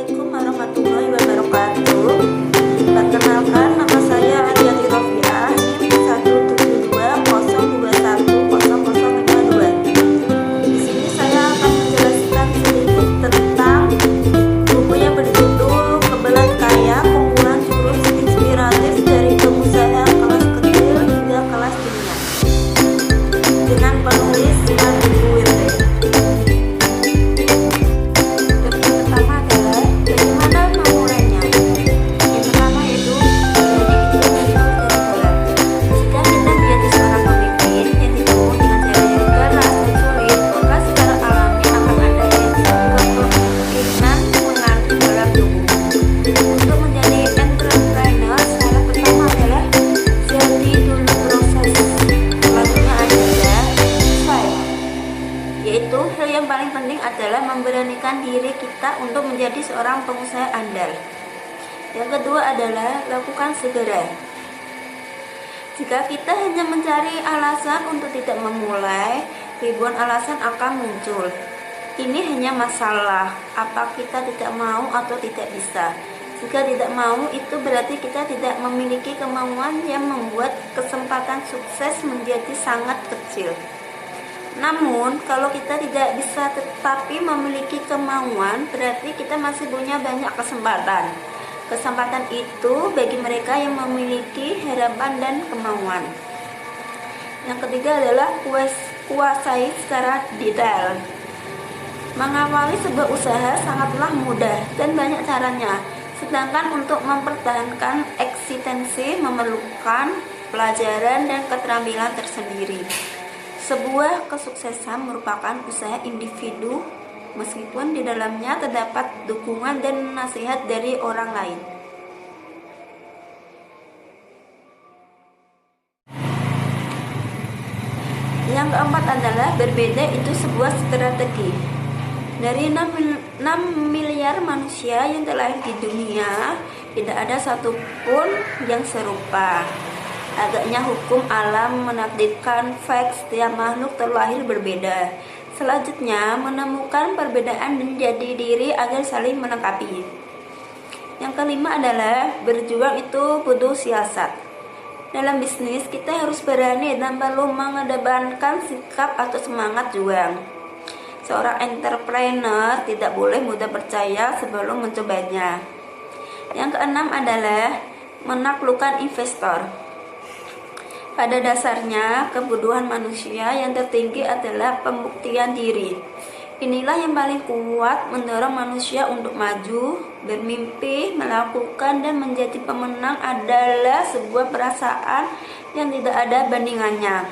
Assalamualaikum warahmatullahi wabarakatuh. Perkenalkan, nama saya Ariati Rofiah, NIM 17202101052. Di sini saya akan menjelaskan sedikit tentang buku yang berjudul Kebelet Kaya, Kumpulan Jurus Inspiratif dari Pengusaha Kelas Kecil hingga Kelas Dunia, dengan penulis Sinar Wirde. Yaitu hal yang paling penting adalah memberanikan diri kita untuk menjadi seorang pengusaha andal. Yang kedua adalah lakukan segera. Jika kita hanya mencari alasan untuk tidak memulai, ribuan alasan akan muncul. Ini hanya masalah apa kita tidak mau atau tidak bisa. Jika tidak mau, itu berarti kita tidak memiliki kemauan yang membuat kesempatan sukses menjadi sangat kecil. Namun, kalau kita tidak bisa tetapi memiliki kemauan, berarti kita masih punya banyak kesempatan. Kesempatan itu bagi mereka yang memiliki harapan dan kemauan. Yang ketiga adalah kuasai secara detail. Mengawali sebuah usaha sangatlah mudah dan banyak caranya. Sedangkan untuk mempertahankan eksistensi memerlukan pelajaran dan keterampilan tersendiri. Sebuah kesuksesan merupakan usaha individu, meskipun di dalamnya terdapat dukungan dan nasihat dari orang lain. Yang keempat adalah berbeda itu sebuah strategi. Dari 6 miliar manusia yang terlahir di dunia, tidak ada satupun yang serupa. Agaknya hukum alam menakdirkan setiap makhluk terlahir berbeda. Selanjutnya, menemukan perbedaan menjadi diri agar saling melengkapi. Yang kelima adalah berjuang itu butuh siasat. Dalam bisnis, kita harus berani dan perlu mengedepankan sikap atau semangat juang. Seorang entrepreneur tidak boleh mudah percaya sebelum mencobanya. Yang keenam adalah menaklukkan investor. Pada dasarnya, kebutuhan manusia yang tertinggi adalah pembuktian diri. Inilah yang paling kuat mendorong manusia untuk maju, bermimpi, melakukan, dan menjadi pemenang adalah sebuah perasaan yang tidak ada bandingannya.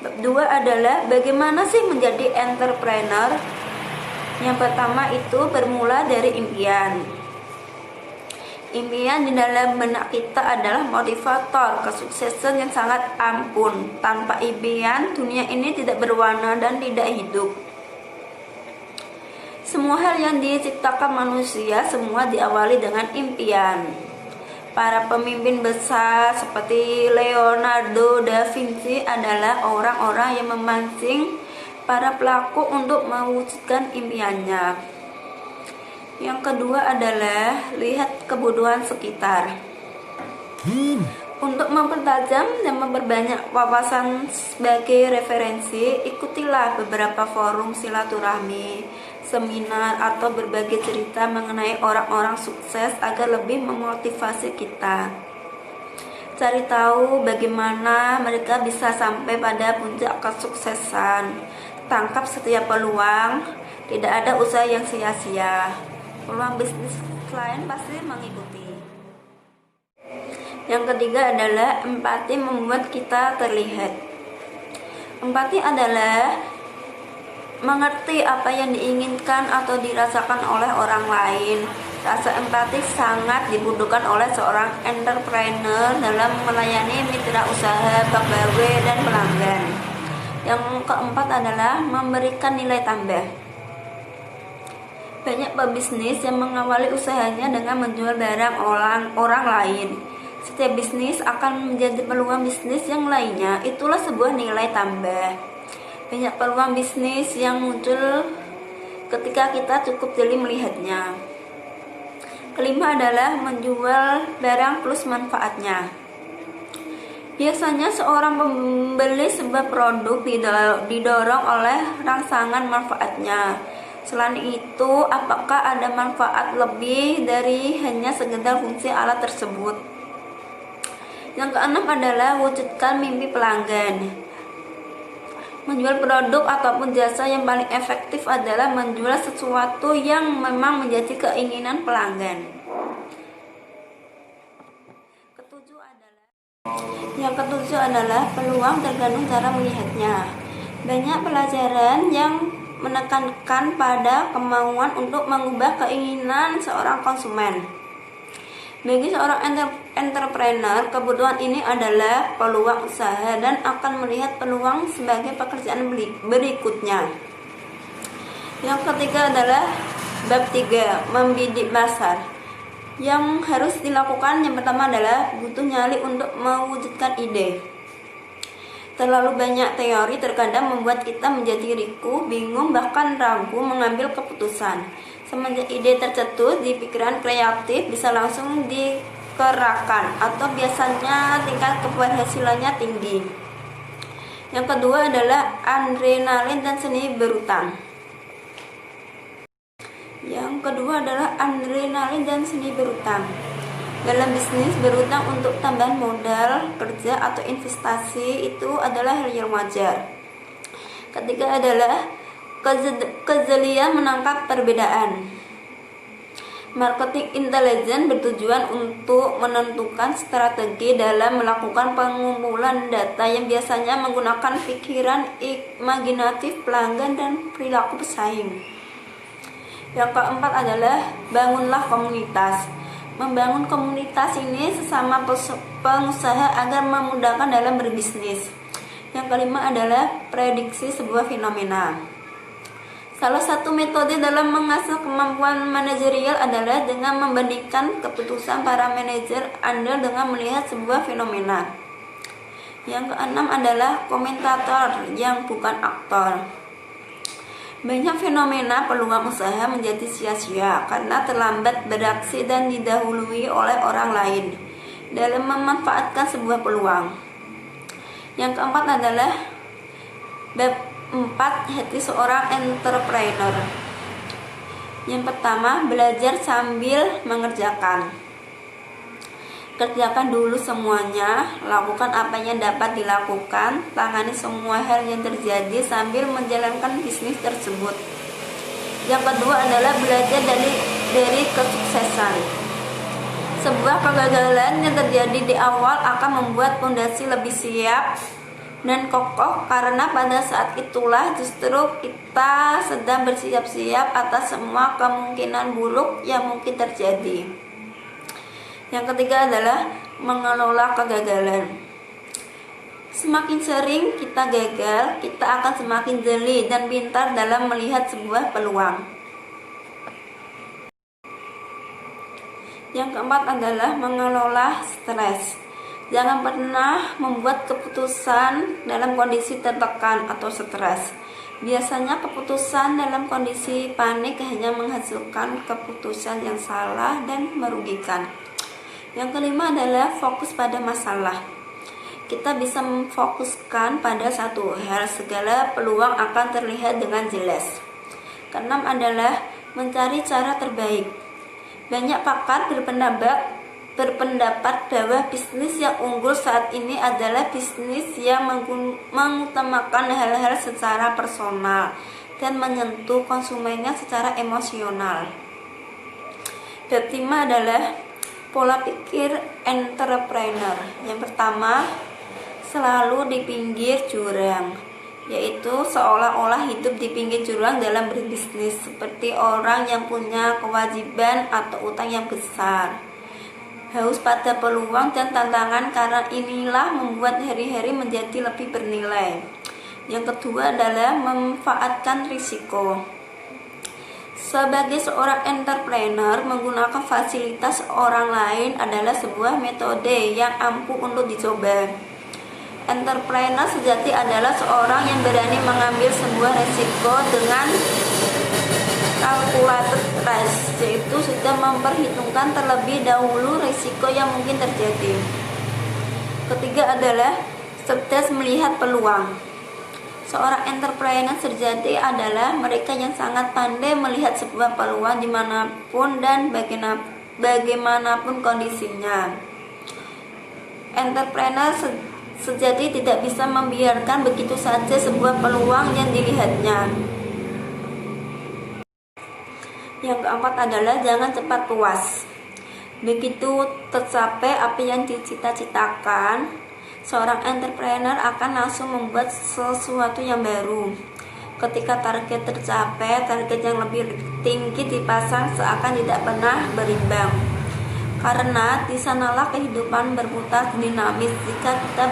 Bab 2 adalah bagaimana sih menjadi entrepreneur? Yang pertama itu bermula dari impian. Impian di dalam benak kita adalah motivator kesuksesan yang sangat ampun. Tanpa impian, dunia ini tidak berwarna dan tidak hidup. Semua hal yang diciptakan manusia semua diawali dengan impian. Para pemimpin besar seperti Leonardo da Vinci adalah orang-orang yang memancing para pelaku untuk mewujudkan impiannya. Yang kedua adalah lihat kebutuhan sekitar. Untuk mempertajam dan memperbanyak wawasan sebagai referensi, ikutilah beberapa forum silaturahmi, seminar, atau berbagi cerita mengenai orang-orang sukses agar lebih memotivasi kita. Cari tahu bagaimana mereka bisa sampai pada puncak kesuksesan. Tangkap setiap peluang, tidak ada usaha yang sia-sia. Peluang bisnis lain pasti mengikuti. Yang ketiga adalah empati membuat kita terlihat. Empati adalah mengerti apa yang diinginkan atau dirasakan oleh orang lain. Rasa empati sangat dibutuhkan oleh seorang entrepreneur dalam melayani mitra usaha, pegawai, dan pelanggan. Yang keempat adalah memberikan nilai tambah. Banyak pebisnis yang mengawali usahanya dengan menjual barang orang lain. Setiap bisnis akan menjadi peluang bisnis yang lainnya. Itulah sebuah nilai tambah. Banyak peluang bisnis yang muncul ketika kita cukup jeli melihatnya. kelima adalah menjual barang plus manfaatnya. Biasanya seorang pembeli sebuah produk didorong oleh rangsangan manfaatnya. Selain itu, apakah ada manfaat lebih dari hanya sekedar fungsi alat tersebut? Yang keenam adalah wujudkan mimpi pelanggan. Menjual produk ataupun jasa yang paling efektif adalah menjual sesuatu yang memang menjadi keinginan pelanggan. Yang ketujuh adalah peluang tergantung cara melihatnya. Banyak pelajaran yang menekankan pada kemauan untuk mengubah keinginan seorang konsumen. Bagi seorang entrepreneur, kebutuhan ini adalah peluang usaha dan akan melihat peluang sebagai pekerjaan berikutnya. Yang ketiga adalah bab 3, membidik pasar. Yang harus dilakukan yang pertama adalah butuh nyali untuk mewujudkan ide. Terlalu banyak teori terkadang membuat kita menjadi riku, bingung, bahkan ragu mengambil keputusan. Semenjak ide tercetus di pikiran kreatif bisa langsung dikerahkan atau biasanya tingkat keberhasilannya tinggi. Yang kedua adalah adrenalin dan seni berutang. Dalam bisnis, berutang untuk tambahan modal kerja atau investasi itu adalah hal yang wajar. Ketiga adalah kejelian menangkap perbedaan. Marketing intelijen bertujuan untuk menentukan strategi dalam melakukan pengumpulan data yang biasanya menggunakan pikiran imajinatif pelanggan dan perilaku pesaing. Yang keempat adalah bangunlah komunitas. Membangun komunitas ini sesama pengusaha agar memudahkan dalam berbisnis. Yang kelima adalah prediksi sebuah fenomena. Salah satu metode dalam mengasah kemampuan manajerial adalah dengan membandingkan keputusan para manajer Anda dengan melihat sebuah fenomena. Yang keenam adalah komentator yang bukan aktor. Banyak fenomena peluang usaha menjadi sia-sia karena terlambat beraksi dan didahului oleh orang lain dalam memanfaatkan sebuah peluang. Yang keempat adalah bab 4 hati seorang entrepreneur. Yang pertama, belajar sambil mengerjakan. Kerjakan dulu semuanya, lakukan apa yang dapat dilakukan, tangani semua hal yang terjadi sambil menjalankan bisnis tersebut. Yang kedua adalah belajar dari kesuksesan. Sebuah kegagalan yang terjadi di awal akan membuat fondasi lebih siap dan kokoh, karena pada saat itulah justru kita sedang bersiap-siap atas semua kemungkinan buruk yang mungkin terjadi. Yang ketiga adalah mengelola kegagalan. Semakin sering kita gagal, kita akan semakin jeli dan pintar dalam melihat sebuah peluang. Yang keempat adalah mengelola stres. Jangan pernah membuat keputusan dalam kondisi tertekan atau stres. Biasanya keputusan dalam kondisi panik hanya menghasilkan keputusan yang salah dan merugikan. Yang kelima adalah fokus pada masalah. Kita bisa memfokuskan pada satu hal, segala peluang akan terlihat dengan jelas. Keenam adalah mencari cara terbaik. Banyak pakar berpendapat bahwa bisnis yang unggul saat ini adalah bisnis yang mengutamakan hal-hal secara personal dan menyentuh konsumennya secara emosional. Bab 5 adalah pola pikir entrepreneur. Yang pertama, selalu di pinggir jurang, yaitu seolah-olah hidup di pinggir jurang dalam berbisnis, seperti orang yang punya kewajiban atau utang yang besar. Haus pada peluang dan tantangan, karena inilah membuat hari-hari menjadi lebih bernilai. Yang kedua adalah memanfaatkan risiko. Sebagai seorang entrepreneur, menggunakan fasilitas orang lain adalah sebuah metode yang ampuh untuk dicoba. Entrepreneur sejati adalah seorang yang berani mengambil sebuah risiko dengan price, yaitu sudah memperhitungkan terlebih dahulu risiko yang mungkin terjadi. Ketiga adalah cerdas melihat peluang. Seorang entrepreneur sejati adalah mereka yang sangat pandai melihat sebuah peluang dimanapun dan bagaimanapun kondisinya. Entrepreneur sejati tidak bisa membiarkan begitu saja sebuah peluang yang dilihatnya. Yang keempat adalah jangan cepat puas. Begitu tercapai apa yang dicita-citakan, seorang entrepreneur akan langsung membuat sesuatu yang baru. Ketika target tercapai, target yang lebih tinggi dipasang seakan tidak pernah berimbang. Karena di sanalah kehidupan berputar dinamis jika kita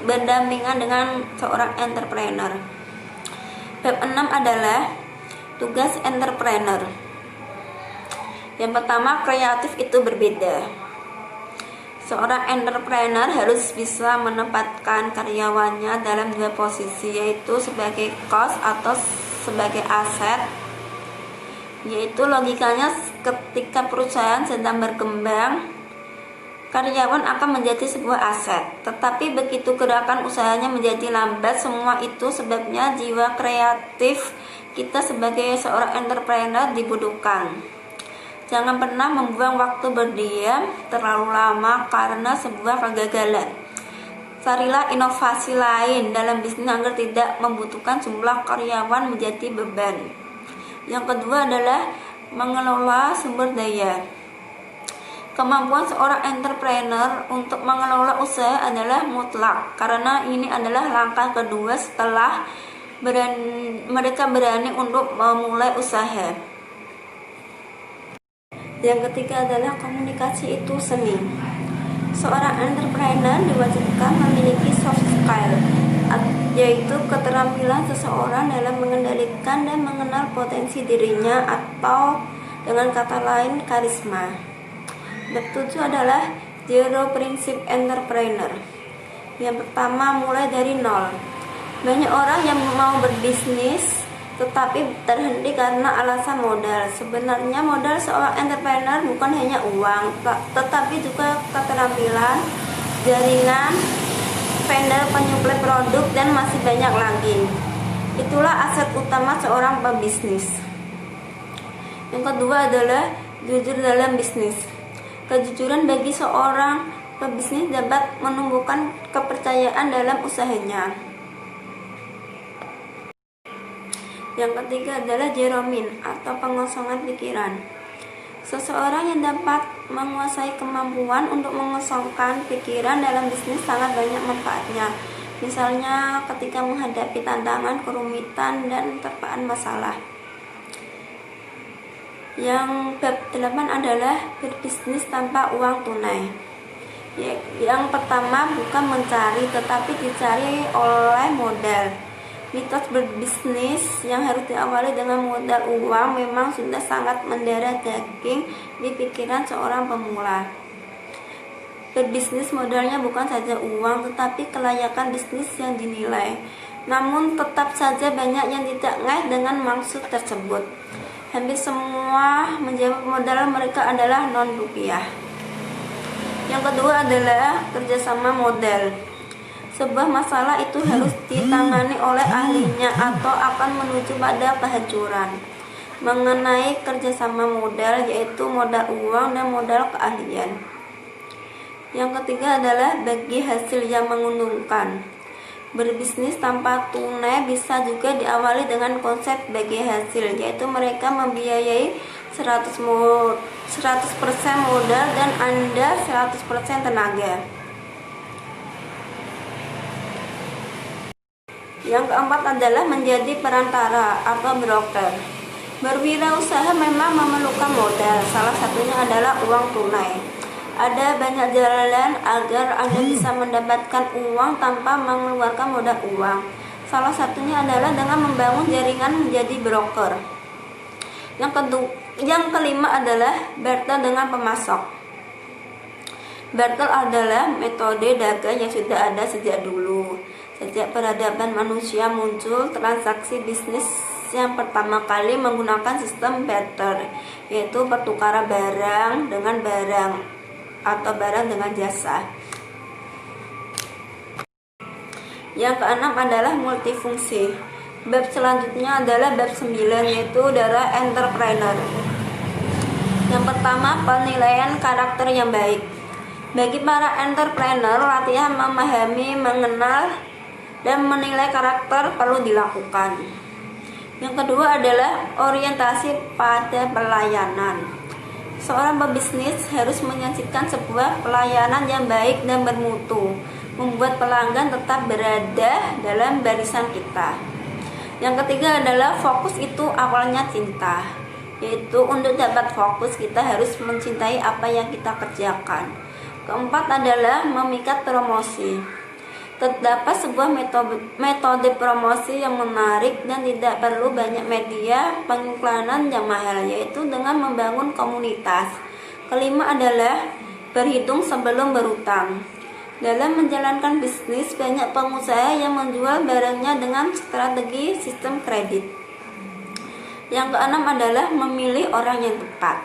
berdampingan dengan seorang entrepreneur. Bab 6 adalah tugas entrepreneur. Yang pertama, kreatif itu berbeda. Seorang entrepreneur harus bisa menempatkan karyawannya dalam dua posisi, yaitu sebagai cost atau sebagai aset. Yaitu logikanya ketika perusahaan sedang berkembang, karyawan akan menjadi sebuah aset. Tetapi begitu gerakan usahanya menjadi lambat, semua itu sebabnya jiwa kreatif kita sebagai seorang entrepreneur dibutuhkan. Jangan pernah membuang waktu berdiam terlalu lama karena sebuah kegagalan. Carilah inovasi lain dalam bisnis agar tidak membutuhkan jumlah karyawan menjadi beban. Yang kedua adalah mengelola sumber daya. Kemampuan seorang entrepreneur untuk mengelola usaha adalah mutlak, karena ini adalah langkah kedua setelah mereka berani untuk memulai usaha. Yang ketiga adalah komunikasi itu seni. Seorang entrepreneur diwajibkan memiliki soft skill, yaitu keterampilan seseorang dalam mengendalikan dan mengenal potensi dirinya, atau dengan kata lain karisma. Bab 7 adalah zero prinsip entrepreneur. Yang pertama, mulai dari nol. Banyak orang yang mau berbisnis tetapi terhenti karena alasan modal. Sebenarnya modal seorang entrepreneur bukan hanya uang, tetapi juga keterampilan, jaringan, vendor, penyuplai produk, dan masih banyak lagi. Itulah aset utama seorang pebisnis. Yang kedua adalah jujur dalam bisnis. Kejujuran bagi seorang pebisnis dapat menumbuhkan kepercayaan dalam usahanya. Yang ketiga adalah jeromin atau pengosongan pikiran. Seseorang yang dapat menguasai kemampuan untuk mengosongkan pikiran dalam bisnis sangat banyak manfaatnya. Misalnya ketika menghadapi tantangan, kerumitan, dan terpaan masalah. Yang bab 8 adalah berbisnis tanpa uang tunai. Yang pertama, bukan mencari tetapi dicari oleh modal. Mitos berbisnis yang harus diawali dengan modal uang memang sudah sangat mendarah daging di pikiran seorang pemula. Berbisnis modalnya bukan saja uang, tetapi kelayakan bisnis yang dinilai. Namun tetap saja banyak yang tidak ngeh dengan maksud tersebut. Hampir semua menjawab modal mereka adalah non-rupiah. Yang kedua adalah kerjasama modal. Sebuah masalah itu harus ditangani oleh ahlinya atau akan menuju pada kehancuran. Mengenai kerjasama modal, yaitu modal uang dan modal keahlian. Yang ketiga adalah bagi hasil yang menguntungkan. Berbisnis tanpa tunai bisa juga diawali dengan konsep bagi hasil, yaitu mereka membiayai 100% modal dan Anda 100% tenaga. Yang keempat adalah menjadi perantara atau broker. Berwirausaha memang memerlukan modal, salah satunya adalah uang tunai. Ada banyak jalan agar Anda bisa mendapatkan uang tanpa mengeluarkan modal uang. Salah satunya adalah dengan membangun jaringan menjadi broker. Yang kelima adalah barter dengan pemasok. Barter adalah metode dagang yang sudah ada sejak dulu. Sejak peradaban manusia muncul transaksi bisnis yang pertama kali menggunakan sistem barter, yaitu pertukaran barang dengan barang atau barang dengan jasa. Yang keenam adalah multifungsi. Bab selanjutnya adalah bab 9, yaitu adalah entrepreneur. Yang pertama, penilaian karakter yang baik. Bagi para entrepreneur, latihan memahami, mengenal, dan menilai karakter perlu dilakukan. Yang kedua adalah orientasi pada pelayanan. Seorang pebisnis harus menyajikan sebuah pelayanan yang baik dan bermutu, membuat pelanggan tetap berada dalam barisan kita. Yang ketiga adalah fokus itu awalnya cinta, yaitu untuk dapat fokus kita harus mencintai apa yang kita kerjakan. Keempat adalah memikat promosi. Terdapat sebuah metode promosi yang menarik dan tidak perlu banyak media pengiklanan yang mahal, yaitu dengan membangun komunitas. Kelima adalah berhitung sebelum berutang. Dalam menjalankan bisnis, banyak pengusaha yang menjual barangnya dengan strategi sistem kredit. Yang keenam adalah memilih orang yang tepat.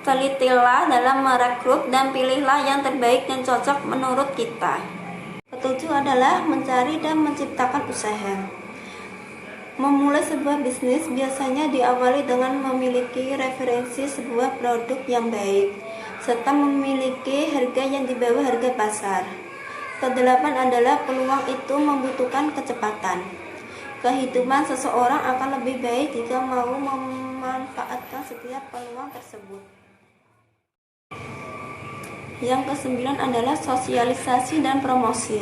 Telitilah dalam merekrut dan pilihlah yang terbaik dan cocok menurut kita. Ketujuh adalah mencari dan menciptakan usaha. Memulai sebuah bisnis biasanya diawali dengan memiliki referensi sebuah produk yang baik, serta memiliki harga yang di bawah harga pasar. Kedelapan adalah peluang itu membutuhkan kecepatan. Kehidupan seseorang akan lebih baik jika mau memanfaatkan setiap peluang tersebut. Yang kesembilan adalah sosialisasi dan promosi.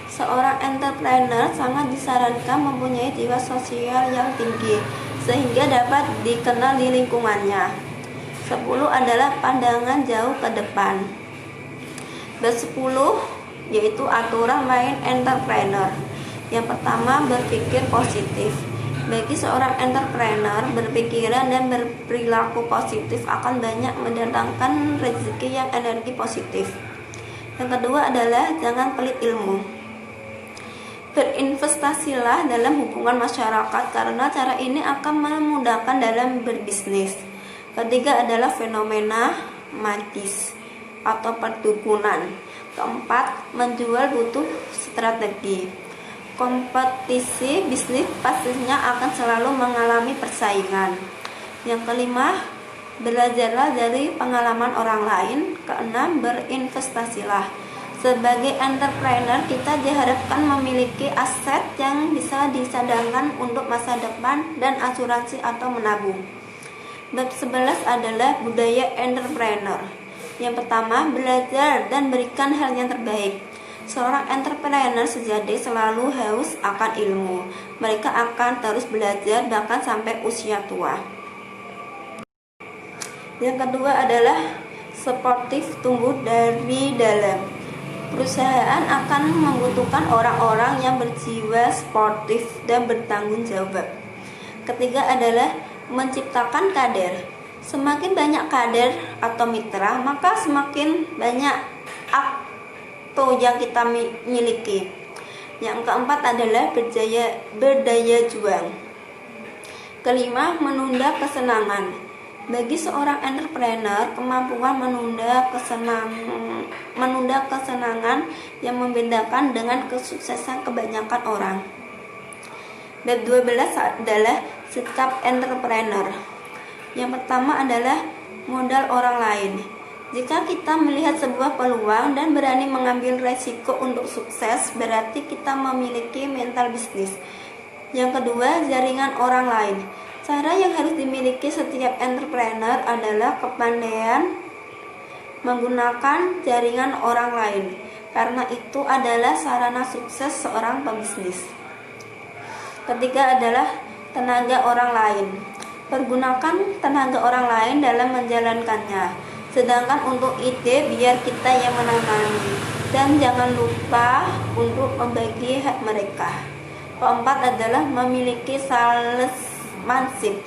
Seorang entrepreneur sangat disarankan mempunyai jiwa sosial yang tinggi sehingga dapat dikenal di lingkungannya. 10 adalah pandangan jauh ke depan. Bab 10 yaitu aturan main entrepreneur. Yang pertama, berpikir positif. Bagi seorang entrepreneur, berpikiran dan berperilaku positif akan banyak mendatangkan rezeki yang energi positif. Yang kedua adalah jangan pelit ilmu. Berinvestasilah dalam hubungan masyarakat karena cara ini akan memudahkan dalam berbisnis. Ketiga adalah fenomena magis atau perdukunan. Keempat, menjual butuh strategi. Kompetisi bisnis pastinya akan selalu mengalami persaingan. Yang kelima, belajarlah dari pengalaman orang lain. Keenam, berinvestasilah. Sebagai entrepreneur, kita diharapkan memiliki aset yang bisa disadangkan untuk masa depan dan asuransi atau menabung. Bab 11 adalah budaya entrepreneur. Yang pertama, belajar dan berikan hal yang terbaik. Seorang entrepreneur sejati selalu haus akan ilmu. Mereka akan terus belajar bahkan sampai usia tua. Yang kedua adalah sportif, tumbuh dari dalam. Perusahaan akan membutuhkan orang-orang yang berjiwa sportif dan bertanggung jawab. Ketiga adalah menciptakan kader. Semakin banyak kader atau mitra, maka semakin banyak yang kita miliki. Yang keempat adalah berdaya juang. Kelima, menunda kesenangan. Bagi seorang entrepreneur, kemampuan menunda kesenangan yang membedakan dengan kesuksesan kebanyakan orang. Bab 12 adalah sikap entrepreneur. Yang pertama adalah modal orang lain. Jika kita melihat sebuah peluang dan berani mengambil resiko untuk sukses, berarti kita memiliki mental bisnis. Yang kedua, jaringan orang lain. Cara yang harus dimiliki setiap entrepreneur adalah kepandaian menggunakan jaringan orang lain, karena itu adalah sarana sukses seorang pebisnis. Ketiga adalah tenaga orang lain. Pergunakan tenaga orang lain dalam menjalankannya. Sedangkan untuk ide biar kita yang menangani, dan jangan lupa untuk membagi hak mereka. Keempat adalah memiliki salesmanship.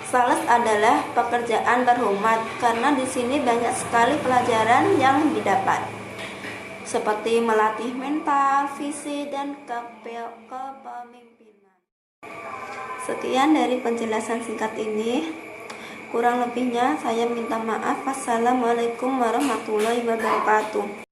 Sales adalah pekerjaan terhormat karena di sini banyak sekali pelajaran yang didapat, seperti melatih mental, visi, dan kepemimpinan. Sekian dari penjelasan singkat ini. Kurang lebihnya saya minta maaf. Wassalamualaikum warahmatullahi wabarakatuh.